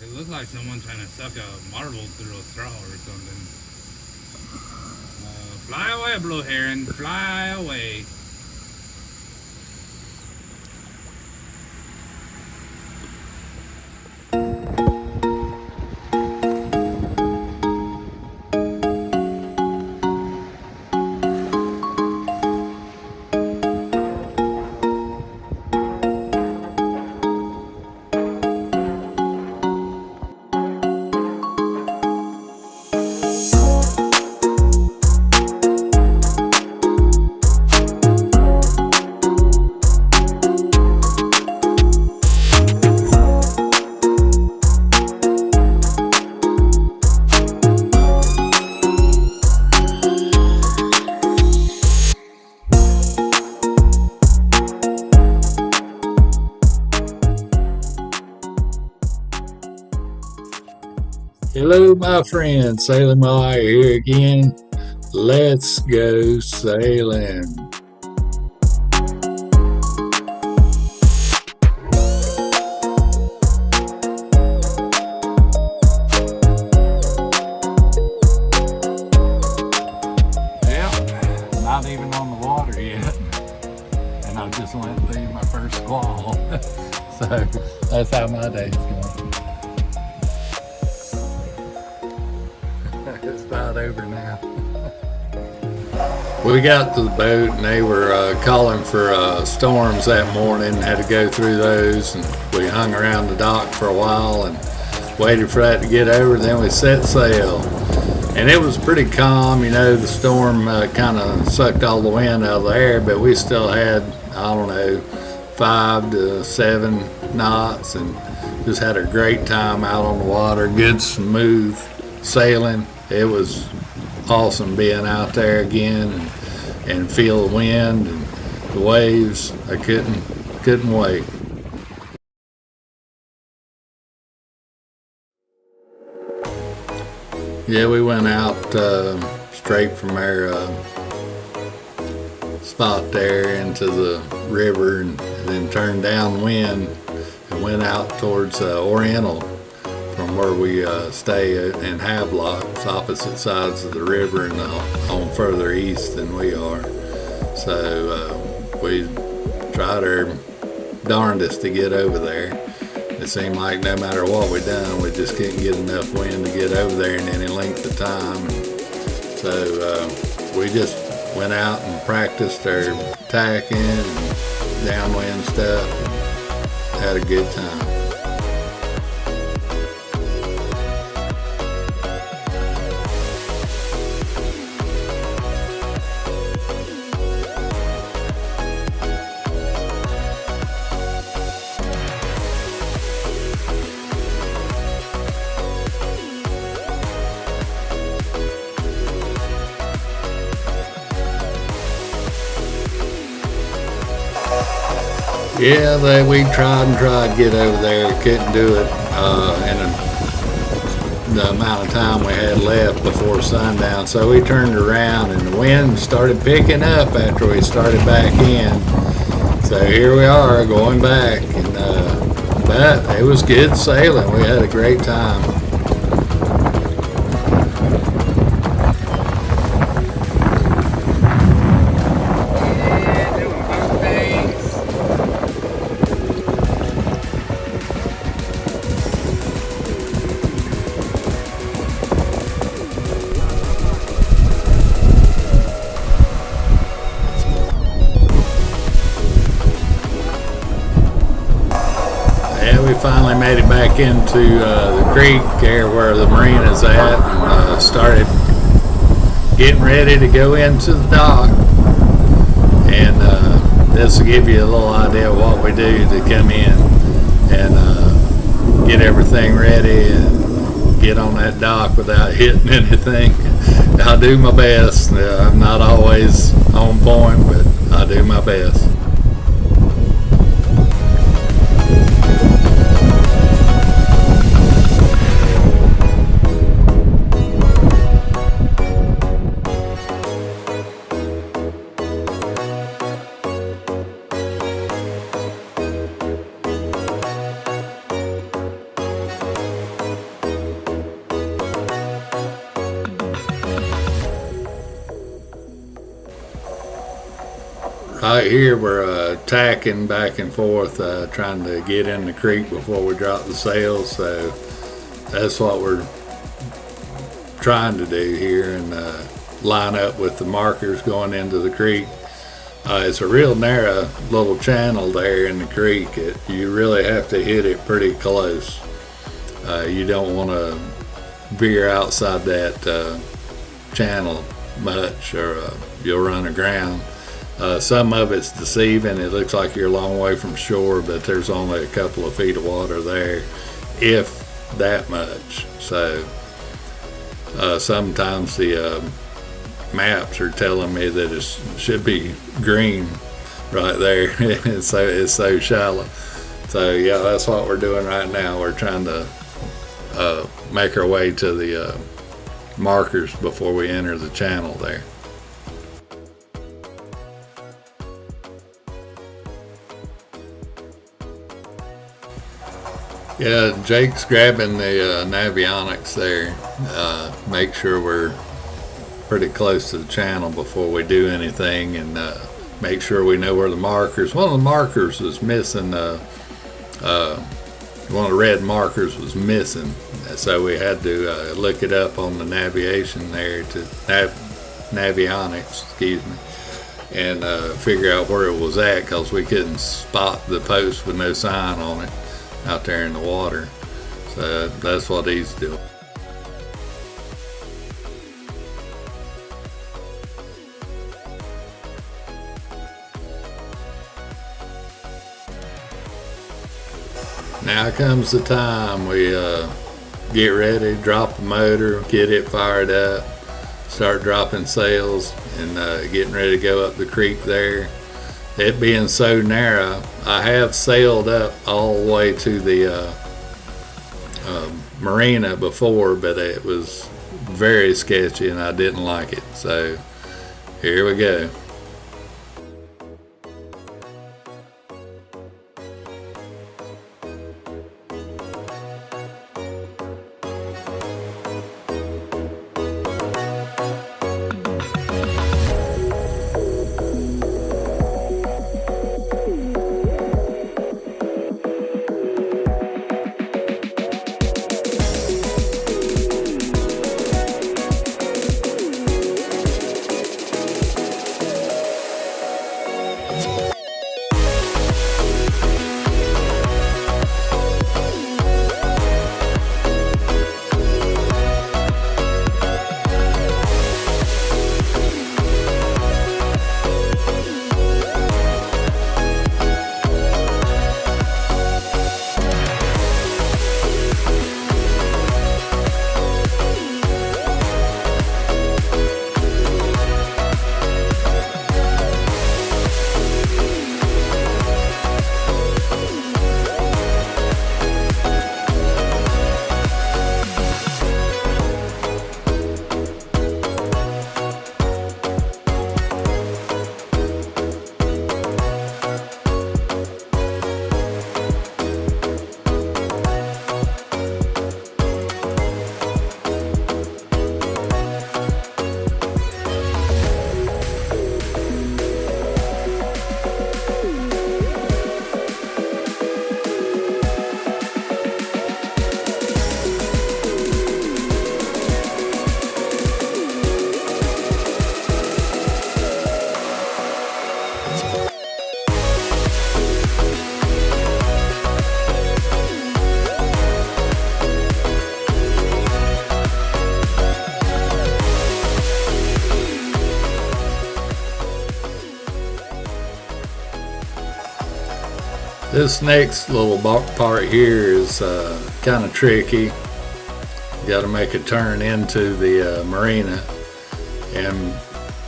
It looks like someone trying to suck a marble through a straw or something. Fly away, blue heron. Fly away. Hello, my friend. Sailing Wire here again. Let's go sailing. Well, not even on the water yet. And I just went through my first squall. So that's how my day's going. It's about over now. We got to the boat and they were calling for storms that morning. Had to go through those, and we hung around the dock for a while and waited for that to get over. Then we set sail, and it was pretty calm. You know, the storm kind of sucked all the wind out of the air, but we still had, I don't know, 5 to 7 knots, and just had a great time out on the water. Good smooth sailing. It was awesome being out there again and feel the wind and the waves. I couldn't wait. Yeah, we went out straight from our spot there into the river, and then turned downwind and went out towards Oriental, from where we stay in Havelocks, opposite sides of the river, and on further east than we are. So we tried our darndest to get over there. It seemed like no matter what we done, we just couldn't get enough wind to get over there in any length of time. So we just went out and practiced our tacking and downwind stuff and had a good time. Yeah, we tried to get over there, couldn't do it in the amount of time we had left before sundown. So we turned around and the wind started picking up after we started back in. So here we are going back, and but it was good sailing. We had a great time. We finally made it back into the creek there where the Marina's at, and started getting ready to go into the dock. And this will give you a little idea of what we do to come in and get everything ready and get on that dock without hitting anything. I'll do my best. I'm not always on point, but I do my best. Out here we're tacking back and forth, trying to get in the creek before we drop the sails. So that's what we're trying to do here, and line up with the markers going into the creek. It's a real narrow little channel there in the creek. You really have to hit it pretty close. You don't want to veer outside that channel much, or you'll run aground. Some of it's deceiving. It looks like you're a long way from shore, but there's only a couple of feet of water there, if that much. So sometimes the maps are telling me that it should be green right there. it's so shallow. So yeah, that's what we're doing right now. We're trying to make our way to the markers before we enter the channel there. Yeah, Jake's grabbing the navionics there. Make sure we're pretty close to the channel before we do anything, and make sure we know where the markers. One of the markers was missing. One of the red markers was missing, so we had to look it up on the navigation there to navionics, excuse me, and figure out where it was at, because we couldn't spot the post with no sign on it out there in the water. So that's what he's doing. Now comes the time we get ready, drop the motor, get it fired up, start dropping sails, and getting ready to go up the creek there. It being so narrow, I have sailed up all the way to the Marina before, but it was very sketchy and I didn't like it. So here we go. This next little part here is kind of tricky. You got to make a turn into the marina, and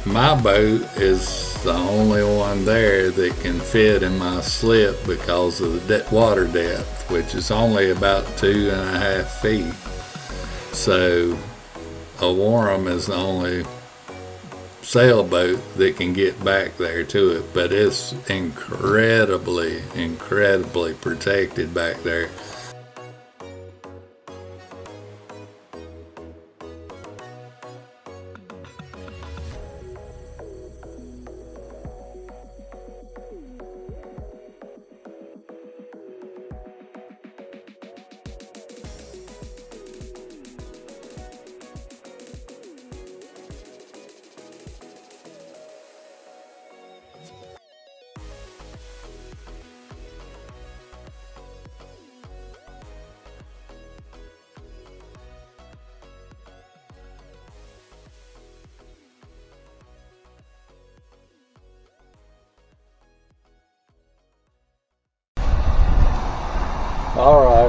my boat is the only one there that can fit in my slip because of the water depth, which is only about 2.5 feet. So a WHARRAM is the only sailboat that can get back there to it, but it's incredibly protected back there.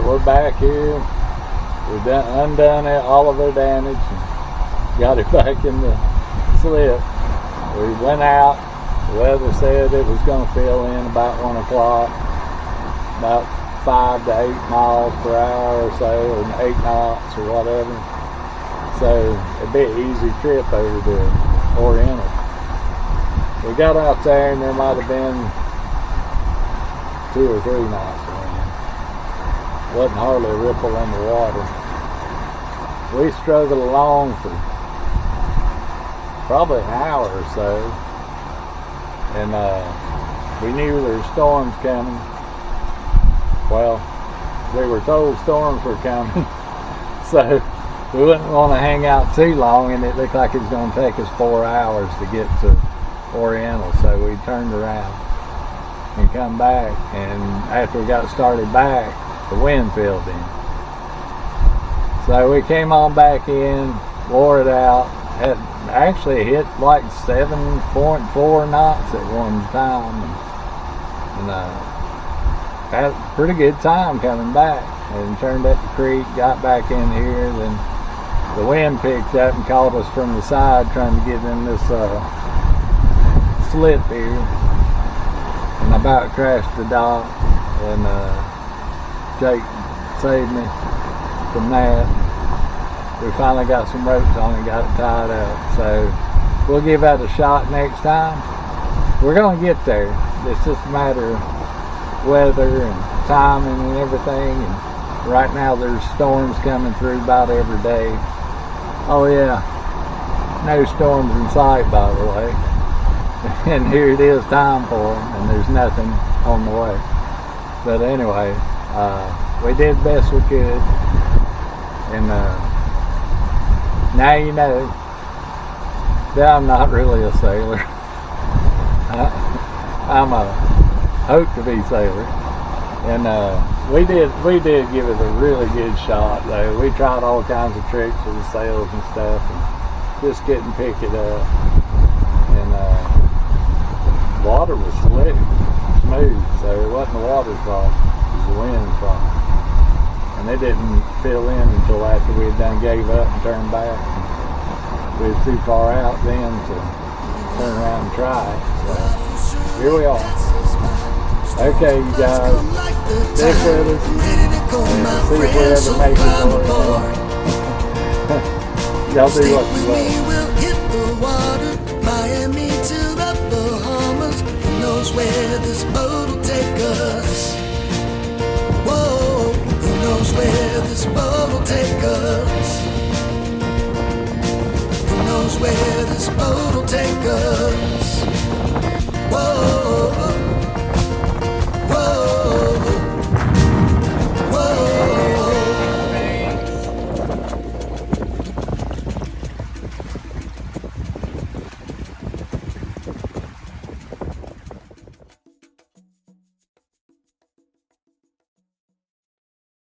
we're back here. We've undone all of our damage and got it back in the slip. We went out. The weather said it was going to fill in about 1 o'clock, about 5 to 8 miles per hour or so, or 8 knots or whatever. So it'd be an easy trip over to Oriental. We got out there and there might have been 2 or 3 knots of wind. Wasn't hardly a ripple in the water. We struggled along for probably an hour or so, and we knew there were storms coming. Well, we were told storms were coming, so we wouldn't want to hang out too long, and it looked like it was going to take us 4 hours to get to Oriental. So we turned around and come back, and after we got started back, the wind filled in. So we came on back in, wore it out. Had actually hit like 7.4 knots at one time, and had a pretty good time coming back. And turned up the creek, got back in here, then the wind picked up and caught us from the side trying to get in this slip here, and I about crashed the dock, and Jake saved me from that. We finally got some ropes on and got it tied up, so we'll give that a shot next time. We're going to get there. It's just a matter of weather and timing and everything, and right now there's storms coming through about every day. Oh yeah, no storms in sight, by the way. And here it is time for them, and there's nothing on the way. But anyway, we did the best we could, and now you know that I'm not really a sailor. I'm a hope to be sailor, and we did give it a really good shot though. We tried all kinds of tricks with the sails and stuff, and just couldn't pick it up. And water was slick, smooth, so it wasn't the water's fault, it was the wind's fault. And they didn't fill in until after we had done gave up and turned back. And we was too far out then to turn around and try it. So here we are. Okay, you guys, stick with us and see if we ever make it for it. Y'all do what you love. Miami to the Bahamas, who knows where this boat will take us? Whoa, who knows where this boat will take us? Who knows where this boat will take us?